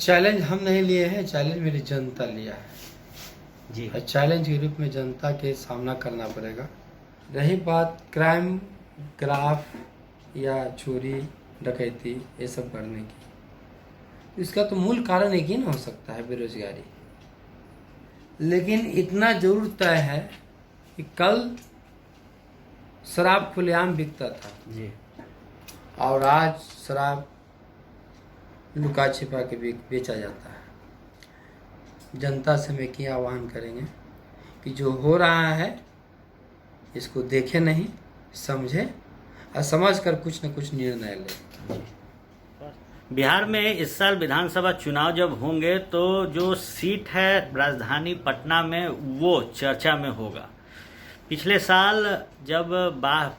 Challenge हम नहीं लिए हैं, चैलेंज मेरी जनता लिया है जी। और चैलेंज के रूप में जनता के सामना करना पड़ेगा। रही बात क्राइम ग्राफ या चोरी डकैती ये सब करने की, इसका तो मूल कारण एक ही ना हो सकता है, बेरोजगारी। लेकिन इतना जरूर तय है कि कल शराब खुलेआम बिकता था जी। और आज शराब लुका छिपा के बेचा जाता है। जनता से मैं क्या आह्वान करेंगे कि जो हो रहा है इसको देखे नहीं, समझे और समझ कर कुछ न कुछ निर्णय ले। बिहार में इस साल विधानसभा चुनाव जब होंगे तो जो सीट है राजधानी पटना में वो चर्चा में होगा। पिछले साल जब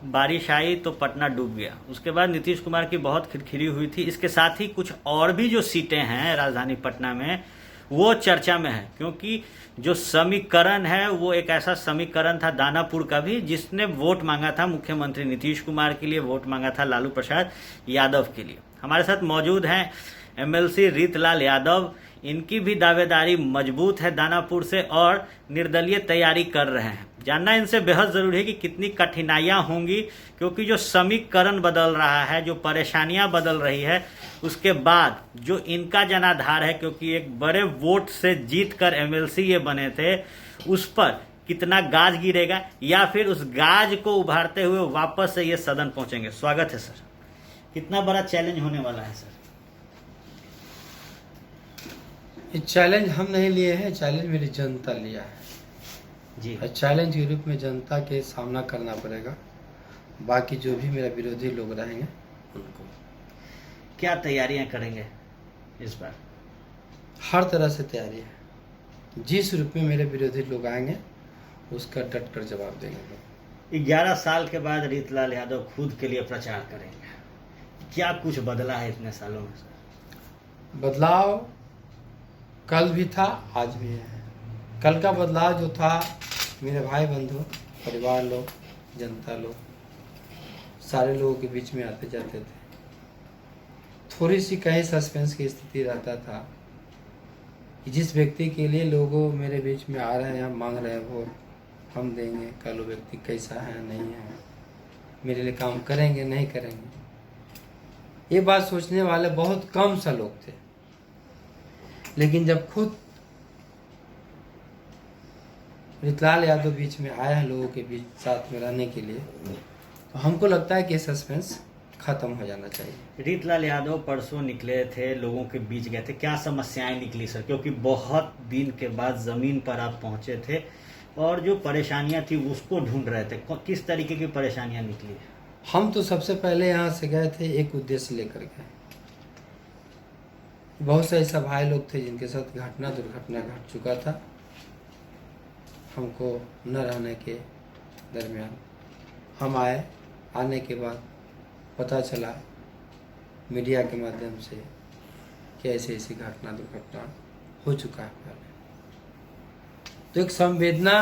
बारिश आई तो पटना डूब गया, उसके बाद नीतीश कुमार की बहुत खिरखिरी हुई थी। इसके साथ ही कुछ और भी जो सीटें हैं राजधानी पटना में वो चर्चा में है, क्योंकि जो समीकरण है वो एक ऐसा समीकरण था दानापुर का भी, जिसने वोट मांगा था मुख्यमंत्री नीतीश कुमार के लिए, वोट मांगा था लालू प्रसाद यादव के लिए। हमारे साथ मौजूद हैं एमएलसी रीतलाल यादव। इनकी भी दावेदारी मजबूत है दानापुर से और निर्दलीय तैयारी कर रहे हैं। जानना इनसे बेहद जरूरी है कि कितनी कठिनाइयां होंगी, क्योंकि जो समीकरण बदल रहा है, जो परेशानियां बदल रही है, उसके बाद जो इनका जनाधार है, क्योंकि एक बड़े वोट से जीत कर एमएलसी ये बने थे, उस पर कितना गाज गिरेगा या फिर उस गाज को उभारते हुए वापस से ये सदन पहुंचेंगे। स्वागत है सर। कितना बड़ा चैलेंज होने वाला है सर? ये चैलेंज हम नहीं लिए हैं, चैलेंज मेरी जनता लिया है जी। और चैलेंज के रूप में जनता के सामना करना पड़ेगा। बाकी जो भी मेरा विरोधी लोग रहेंगे उनको क्या तैयारियां करेंगे इस बार? हर तरह से तैयारी है। जिस रूप में मेरे विरोधी लोग आएंगे उसका डट कर जवाब देंगे। 11 साल के बाद रीतलाल यादव खुद के लिए प्रचार करेंगे। क्या कुछ बदला है इतने सालों में सर? बदलाव कल भी था, आज भी है। कल का बदलाव जो था, मेरे भाई बंधु, परिवार लोग, जनता लोग, सारे लोगों के बीच में आते जाते थे। थोड़ी सी कहीं सस्पेंस की स्थिति रहता था कि जिस व्यक्ति के लिए लोगों मेरे बीच में आ रहे हैं, मांग रहे हैं वोट, हम देंगे, कल वो व्यक्ति कैसा है नहीं है, मेरे लिए काम करेंगे नहीं करेंगे, ये बात सोचने वाले बहुत कम सा लोग थे। लेकिन जब खुद रीतलाल यादव बीच में आया है, लोगों के बीच साथ में रहने के लिए, तो हमको लगता है कि सस्पेंस खत्म हो जाना चाहिए। रीतलाल यादव परसों निकले थे, लोगों के बीच गए थे, क्या समस्याएं निकली सर? क्योंकि बहुत दिन के बाद जमीन पर आप पहुंचे थे और जो परेशानियां थी उसको ढूंढ रहे थे। किस तरीके की परेशानियां निकली? हम तो सबसे पहले यहाँ से गए थे एक उद्देश्य लेकर गए। बहुत से ऐसा भाई लोग थे जिनके साथ दुर्घटना घट चुका था। हमको न रहने के दरमियान हम आने के बाद पता चला मीडिया के माध्यम से कि ऐसी ऐसी दुर्घटना हो चुका है पहले। तो एक संवेदना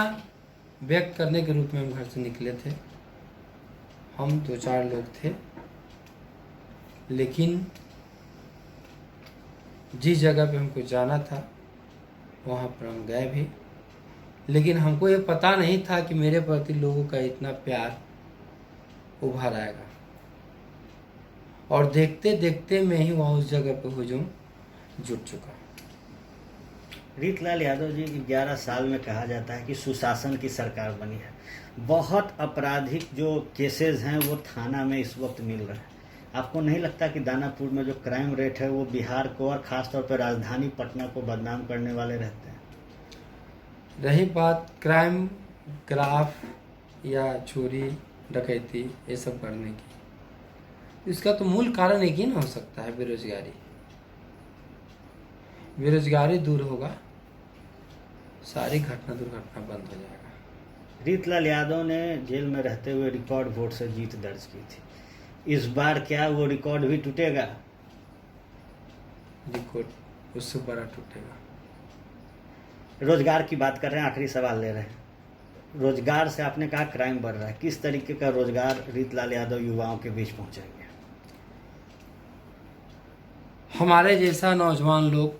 व्यक्त करने के रूप में हम घर से निकले थे। हम 2-4 लोग थे, लेकिन जिस जगह पे हमको जाना था वहाँ पर हम गए भी, लेकिन हमको ये पता नहीं था कि मेरे प्रति लोगों का इतना प्यार उभर आएगा। और देखते देखते में ही वहाँ उस जगह पे हुजूम जुट चुका। रीतलाल यादव जी, 11 साल में कहा जाता है कि सुशासन की सरकार बनी है। बहुत आपराधिक जो केसेस हैं वो थाना में इस वक्त मिल रहे हैं। आपको नहीं लगता कि दानापुर में जो क्राइम रेट है वो बिहार को और ख़ासतौर पर राजधानी पटना को बदनाम करने वाले रहते हैं? रही बात क्राइम ग्राफ या चोरी डकैती ये सब करने की, इसका तो मूल कारण एक ही ना हो सकता है, बेरोजगारी। बेरोजगारी दूर होगा, सारी दुर्घटना बंद हो जाएगा। रीतलाल यादव ने जेल में रहते हुए रिकॉर्ड वोट से जीत दर्ज की थी। इस बार क्या वो रिकॉर्ड भी टूटेगा? रिकॉर्ड उससे बड़ा टूटेगा। रोजगार की बात कर रहे हैं, आखिरी सवाल ले रहे हैं। रोजगार से आपने कहा क्राइम बढ़ रहा है, किस तरीके का रोजगार रीतलाल यादव युवाओं के बीच पहुंचाएंगे? हमारे जैसा नौजवान लोग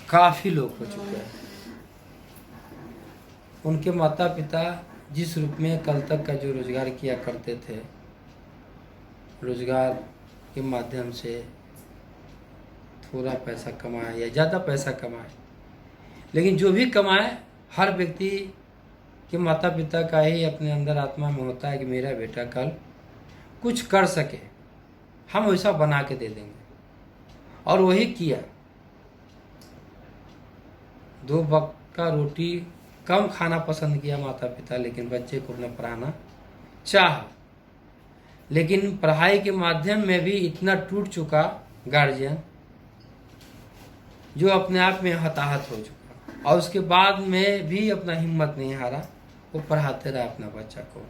काफ़ी लोग हो चुके हैं। उनके माता पिता जिस रूप में कल तक का जो रोजगार किया करते थे, रोजगार के माध्यम से थोड़ा पैसा कमाए या ज़्यादा पैसा कमाए, लेकिन जो भी कमाए हर व्यक्ति के माता पिता का ही अपने अंदर आत्मा में होता है कि मेरा बेटा कल कुछ कर सके, हम वैसा बना के दे देंगे। और वही किया। 2 वक्त का रोटी कम खाना पसंद किया माता पिता, लेकिन बच्चे को अपना पढ़ाना चाहा। लेकिन पढ़ाई के माध्यम में भी इतना टूट चुका गार्जियन, जो अपने आप में हताहत हो चुका, और उसके बाद में भी अपना हिम्मत नहीं हारा, वो पढ़ाते रहा अपना बच्चा को।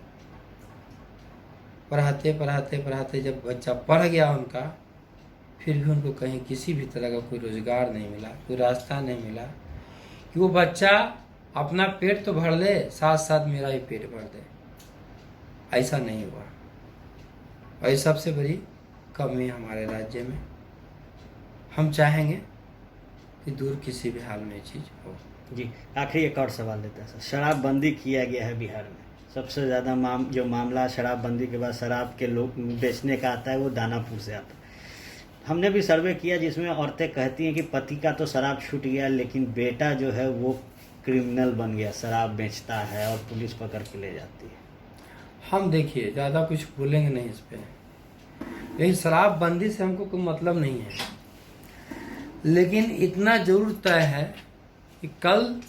पढ़ाते पढ़ाते पढ़ाते जब बच्चा पढ़ गया उनका, फिर भी उनको कहीं किसी भी तरह का कोई रोजगार नहीं मिला, कोई रास्ता नहीं मिला कि वो बच्चा अपना पेट तो भर ले, साथ साथ मेरा भी पेट भर दे। ऐसा नहीं हुआ। और ये सबसे बड़ी कमी है हमारे राज्य में। हम चाहेंगे कि दूर किसी भी हाल में ये चीज़ हो। जी, आखिरी एक और सवाल लेते हैं सर। शराबबंदी किया गया है बिहार में, सबसे ज़्यादा जो मामला शराबबंदी के बाद शराब के लोग बेचने का आता है वो दानापुर से आता है। हमने भी सर्वे किया जिसमें औरतें कहती हैं कि पति का तो शराब छूट गया, लेकिन बेटा जो है वो क्रिमिनल बन गया, शराब बेचता है और पुलिस पकड़ के ले जाती है। हम देखिए ज़्यादा कुछ बोलेंगे नहीं इस पर, लेकिन शराबबंदी से हमको कोई मतलब नहीं है, लेकिन इतना जरूर तय है कि कल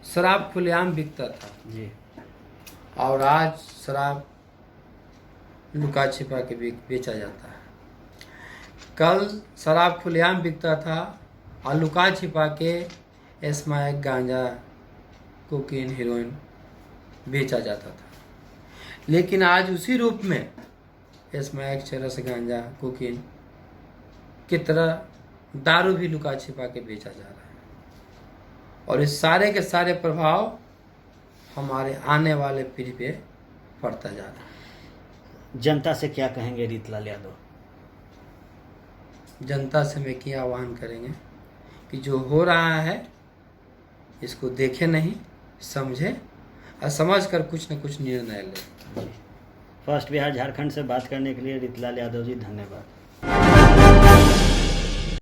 शराब खुलेआम बिकता था जी, और आज शराब लुका छिपा के बेचा जाता है। कल शराब खुलेआम बिकता था और लुका छिपा के स्मैक, गांजा, कोकीन, हीरोइन बेचा जाता था। लेकिन आज उसी रूप में स्मैक, चरस, गांजा, कोकीन की तरह दारू भी लुका छिपा के बेचा जा रहा है। और इस सारे के सारे प्रभाव हमारे आने वाले पीढ़ी पे पड़ता जा रहा है। जनता से क्या कहेंगे रीतलाल यादव? जनता से मैं क्या आह्वान करेंगे कि जो हो रहा है इसको देखे नहीं, समझे और समझ कर कुछ न कुछ निर्णय ले। फर्स्ट बिहार झारखंड से बात करने के लिए रीतलाल यादव जी धन्यवाद।